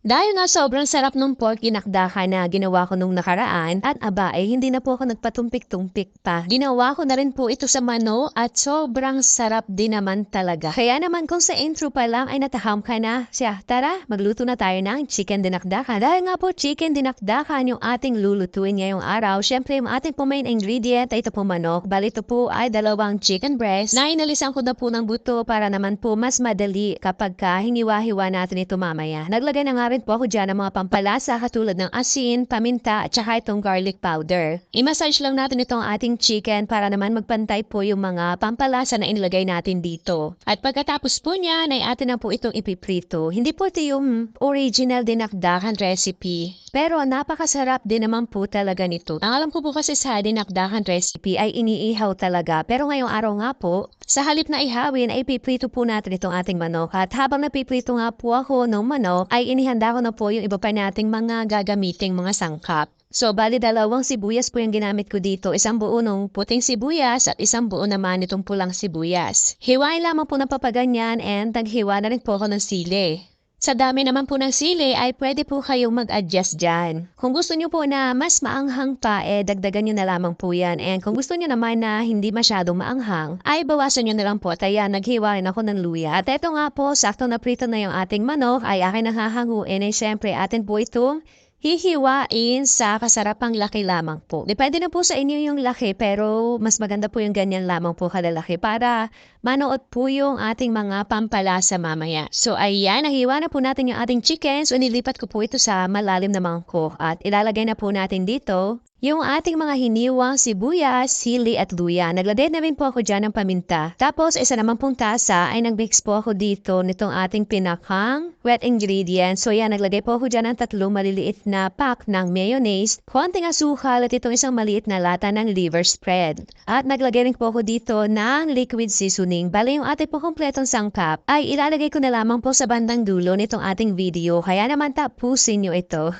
Dahil nga sobrang sarap nung pork dinakdakan na ginawa ko nung nakaraan at aba ay hindi na po ako nagpatumpik-tumpik pa. Ginawa ko na rin po ito sa mano at sobrang sarap din naman talaga. Kaya naman kung sa intro pa lang ay nataham ka na siya, tara magluto na tayo ng chicken dinakdakan. Dahil nga po chicken dinakdakan yung ating lulutuin ngayong araw. Syempre yung ating po main ingredient ay ito po manok. Bali ito po ay dalawang chicken breast na inalisan ko na po ng buto para naman po mas madali kapag hiniwa-hiwa natin ito mamaya. Naglagay na nga rin po ako dyan ng mga pampalasa katulad ng asin, paminta at saka itong garlic powder. I-massage lang natin itong ating chicken para naman magpantay po yung mga pampalasa na inilagay natin dito. At pagkatapos po niya, ay atin na po itong ipiprito. Hindi po ito yung original dinakdakan recipe. Pero napakasarap din naman po talaga nito. Ang alam ko po kasi sa dinakdakan recipe ay iniihaw talaga. Pero ngayong araw nga po, sa halip na ihawin ay piprito po natin itong ating manok. At habang napiprito nga po ako ng manok, ay inihanda ko na po yung iba pa nating mga gagamiting mga sangkap. So, bali dalawang sibuyas po yung ginamit ko dito. Isang buo ng puting sibuyas at isang buo naman itong pulang sibuyas. Hiwain lamang po ng papaganyan and taghiwa na rin po ako ng sili. Sa dami naman po ng sili ay pwede po kayong mag-adjust dyan. Kung gusto nyo po na mas maanghang pa, dagdagan nyo na lamang po yan. And kung gusto nyo naman na hindi masyadong maanghang, ay bawasan nyo na lang po. Kaya naghiwa rin ako ng luya. At eto nga po, sakto na prito na yung ating manok, ay akin nakahanguin. Siyempre, atin po itong hihiwain sa kasarapang laki lamang po. Depende na po sa inyo yung laki pero mas maganda po yung ganyan lamang po kalalaki para manood po yung ating mga pampalasa mamaya. So ayan, nahiwa na po natin yung ating chicken. So nilipat ko po ito sa malalim na mangkok at ilalagay na po natin dito yung ating mga hiniwang sibuyas, sili at luya. Naglagay na rin po ako dyan ng paminta. Tapos isa naman pong tasa ay nag-mix po ako dito nitong ating pinakang wet ingredients. So yan, naglagay po ako dyan ng 3 maliliit na pack ng mayonnaise, konting asukal at itong isang maliit na lata ng liver spread. At naglagay rin po ako dito ng liquid seasoning. Bale yung ating po kompletong sangkap ay ilalagay ko na lamang po sa bandang dulo nitong ating video. Kaya naman tapusin nyo ito.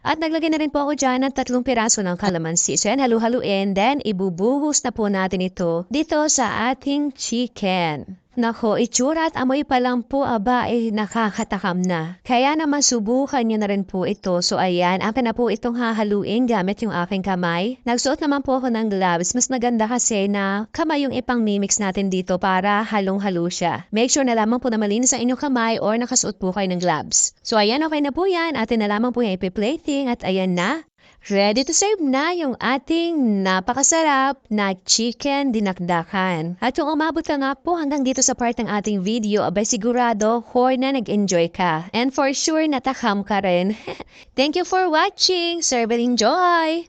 At naglagay na rin po ako dyan ng 3 piraso ng kalamansi. So yan, halu-haluin. Then, ibubuhos na po natin ito dito sa ating chicken. Nako, itsura at amoy pa lang po, aba, nakakatakam na. Kaya naman subukan nyo na rin po ito. So ayan, akin na po itong hahaluin gamit yung aking kamay. Nagsuot naman po ako ng gloves. Mas maganda kasi na kamay yung ipang mimix natin dito para halong-halo siya. Make sure na lamang po na malinis ang inyong kamay or nakasuot po kayo ng gloves. So ayan, okay na po yan. Atin na lamang po yung ipi-plating at ayan na. Ready to serve na yung ating napakasarap na chicken dinakdakan. At kung umabot ka nga po hanggang dito sa part ng ating video, abay sigurado na nag-enjoy ka. And for sure natakam ka rin. Thank you for watching. Serve and enjoy!